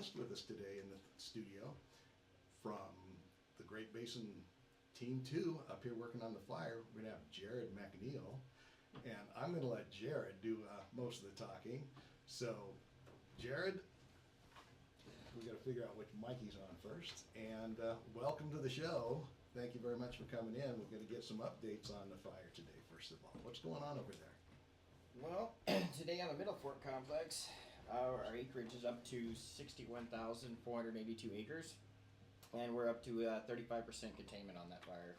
guest with us today in the studio from the Great Basin Team 2 up here working on the fire. We're going to have Jarrod MacNeil, and I'm going to let Jarrod do most of the talking. So, Jarrod, we got to figure out which mic he's on first. And welcome to the show. Thank you very much for coming in. We're going to get some updates on the fire today, first of all. What's going on over there? Well, today on the Middle Fork Complex, our acreage is up to 61,482 acres, and we're up to 35% containment on that fire.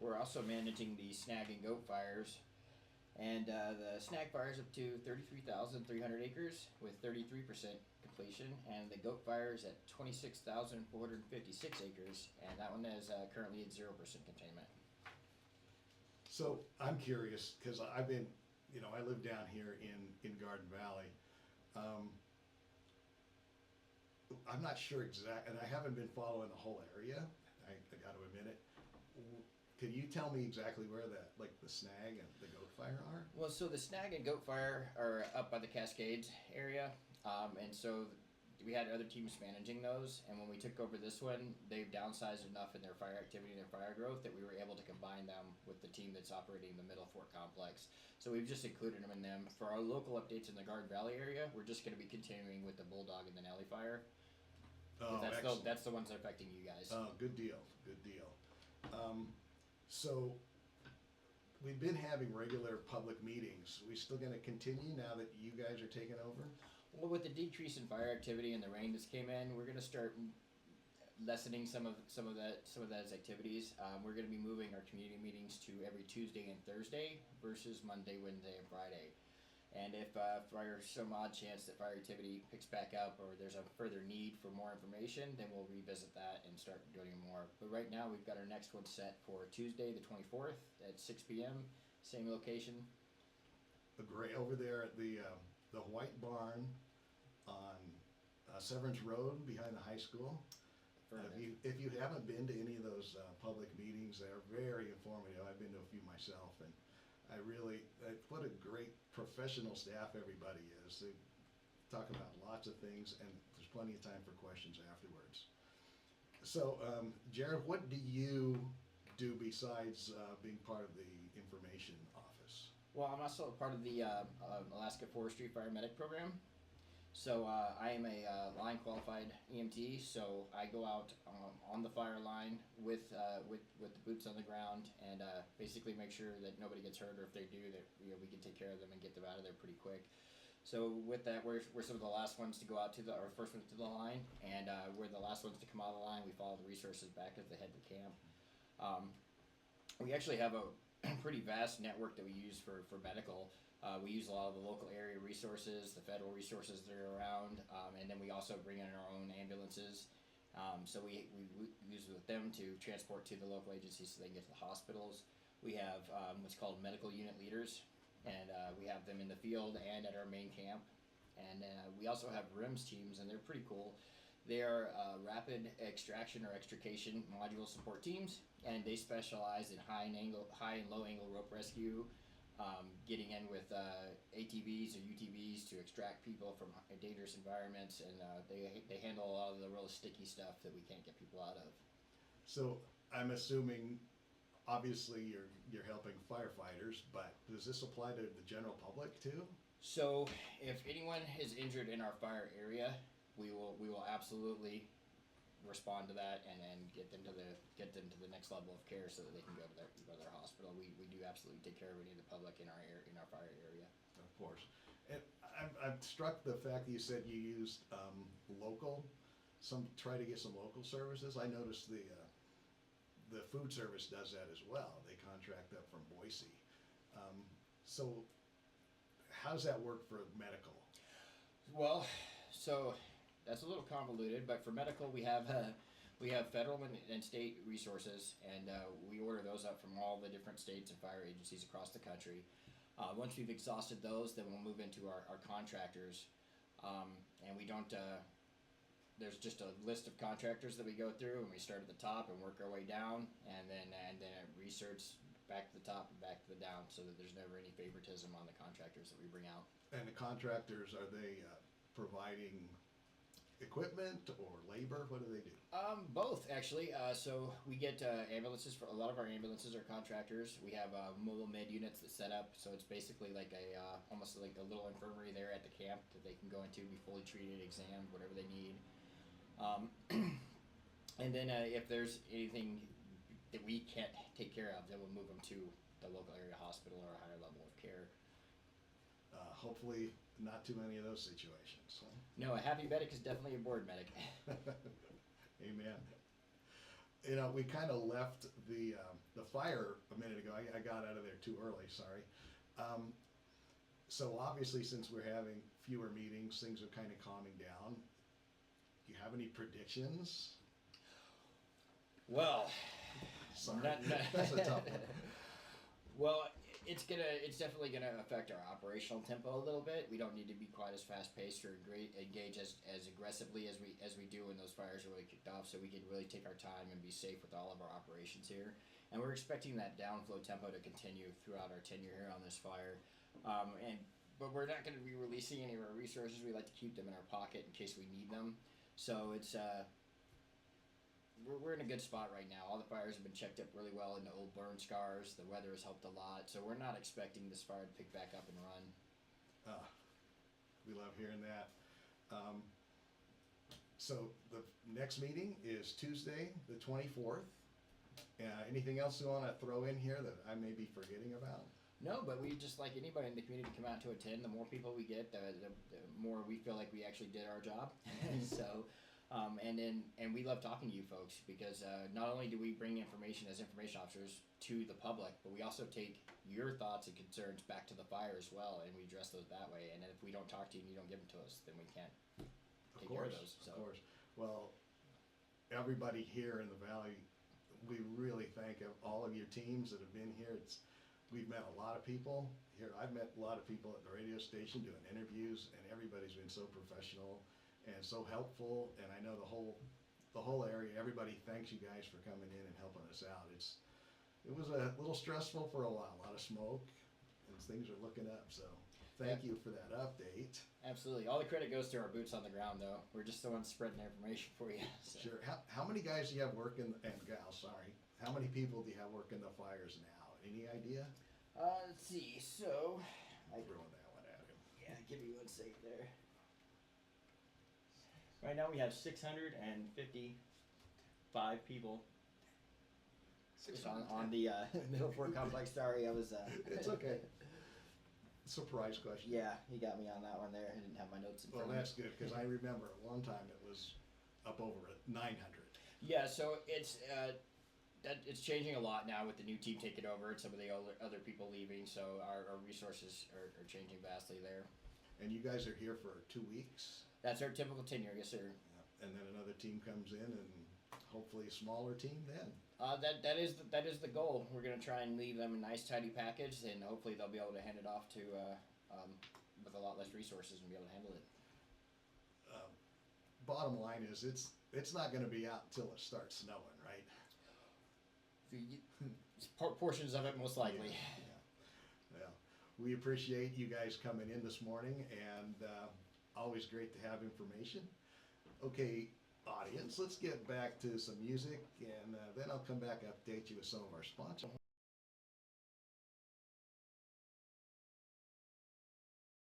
We're also managing the snag and goat fires, and the snag fire is up to 33,300 acres with 33% completion, and the goat fire is at 26,456 acres, and that one is currently at 0% containment. So I'm curious, because I've been, I live down here in Garden Valley. I'm not sure exactly, and I haven't been following the whole area, I got to admit it. Can you tell me exactly where the snag and the goat fire are? Well, so the snag and goat fire are up by the Cascades area, and so we had other teams managing those, and when we took over this one, they've downsized enough in their fire activity and their fire growth that we were able to combine them with the team that's operating the Middle Fork Complex. So we've just included them in them. For our local updates in the Garden Valley area, we're just going to be continuing with the Bulldog and the Nelly fire. Oh, that's the ones that are affecting you guys. Oh, good deal, good deal. So we've been having regular public meetings. We still going to continue now that you guys are taking over? Well, with the decrease in fire activity and the rain that's came in, we're going to start lessening some of those activities. We're going to be moving our community meetings to every Tuesday and Thursday versus Monday, Wednesday, and Friday. And if there's some odd chance that fire activity picks back up or there's a further need for more information, then we'll revisit that and start doing more. But right now, we've got our next one set for Tuesday, the 24th at 6 p.m., same location. Great, over there at the White Barn on Severance Road behind the high school. If you haven't been to any of those public meetings, they're very informative. I've been to a few myself, and what a great professional staff everybody is. They talk about lots of things, and there's plenty of time for questions afterwards. So, Jarrod, what do you do besides being part of the information office? Well, I'm also part of the Alaska Forestry Fire Medic Program. So I am a line qualified EMT. So I go out on the fire line with the boots on the ground and basically make sure that nobody gets hurt, or if they do, that we can take care of them and get them out of there pretty quick. So with that, we're some of the last ones to go out to or first ones to the line, and we're the last ones to come out of the line. We follow the resources back as they head to camp. We actually have a pretty vast network that we use for medical. We use a lot of the local area resources, the federal resources that are around, and then we also bring in our own ambulances. So we use with them to transport to the local agencies so they can get to the hospitals. We have what's called medical unit leaders, and we have them in the field and at our main camp. And we also have RIMS teams, and they're pretty cool. They are rapid extraction or extrication module support teams, and they specialize in high and low angle rope rescue, getting in with ATVs or UTVs to extract people from dangerous environments, and they handle a lot of the real sticky stuff that we can't get people out of. So I'm assuming, obviously you're helping firefighters, but does this apply to the general public too? So if anyone is injured in our fire area, we will absolutely respond to that and get them to the next level of care so that they can go to their hospital. We do absolutely take care of any of the public in our fire area. Of course. And I'm struck the fact that you said you used local, try to get some local services. I noticed the food service does that as well. They contract up from Boise. So how does that work for medical? Well, so that's a little convoluted, but for medical, we have federal and state resources, and we order those up from all the different states and fire agencies across the country. Once we've exhausted those, then we'll move into our contractors, and we don't. There's just a list of contractors that we go through, and we start at the top and work our way down, and then research back to the top and back to the down, so that there's never any favoritism on the contractors that we bring out. And the contractors, are they providing equipment or labor? What do they do? Both actually. So we get ambulances for a lot of our ambulances are contractors. We have mobile med units that set up, so it's basically like a almost like a little infirmary there at the camp that they can go into, be fully treated, examined, whatever they need. And then if there's anything that we can't take care of, then we'll move them to the local area hospital or a higher level of care. Hopefully, not too many of those situations. Huh? No, a happy medic is definitely a bored medic. Amen. You know, we kind of left the fire a minute ago. I got out of there too early. Sorry. So obviously, since we're having fewer meetings, things are kind of calming down. Do you have any predictions? Well, Sorry, that's a tough one. Well, it's definitely gonna affect our operational tempo a little bit. We don't need to be quite as fast paced or engage as aggressively as we do when those fires are really kicked off. So we can really take our time and be safe with all of our operations here. And we're expecting that downflow tempo to continue throughout our tenure here on this fire. But we're not going to be releasing any of our resources. We like to keep them in our pocket in case we need them. So it's we're in a good spot right now. All the fires have been checked up really well into old burn scars. The weather has helped a lot, so we're not expecting this fire to pick back up and run. We love hearing that. So the next meeting is Tuesday, the 24th. Anything else you want to throw in here that I may be forgetting about? No, but we just like anybody in the community to come out to attend. The more people we get, the more we feel like we actually did our job. So. And we love talking to you folks because not only do we bring information as information officers to the public, but we also take your thoughts and concerns back to the fire as well, and we address those that way. And if we don't talk to you and you don't give them to us, then we can't take care of those. So. Of course. Well, everybody here in the Valley, we really thank all of your teams that have been here. We've met a lot of people here. I've met a lot of people at the radio station doing interviews, and everybody's been so professional and so helpful, and I know the whole area, everybody thanks you guys for coming in and helping us out. It was a little stressful for a while, a lot of smoke, and things are looking up, so thank you for that update. Absolutely. All the credit goes to our boots on the ground, though. We're just the ones spreading the information for you. So. Sure. How many guys do you have working, and gals, sorry, how many people do you have working the fires now? Any idea? Let's see, so... I'm throwing that one at him. Yeah, give me 1 second there. Right now we have 655 people. On the Middle Fort Complex. Sorry, I was. It's okay. Surprise question. Yeah, he got me on that one there. I didn't have my notes in front of me. Well, that's good because I remember at one time it was up over 900. Yeah, so it's changing a lot now with the new team taking over and some of the other people leaving. So our resources are changing vastly there. And you guys are here for 2 weeks. That's our typical tenure, yes, sir. Yeah. And then another team comes in, and hopefully a smaller team then. That is the goal. We're gonna try and leave them a nice, tidy package, and hopefully they'll be able to hand it off to with a lot less resources and be able to handle it. Bottom line is, it's not going to be out until it starts snowing, right? Portions of it, most likely. Yeah. Well, we appreciate you guys coming in this morning, and always great to have information. Okay, audience, let's get back to some music, and then I'll come back and update you with some of our sponsors.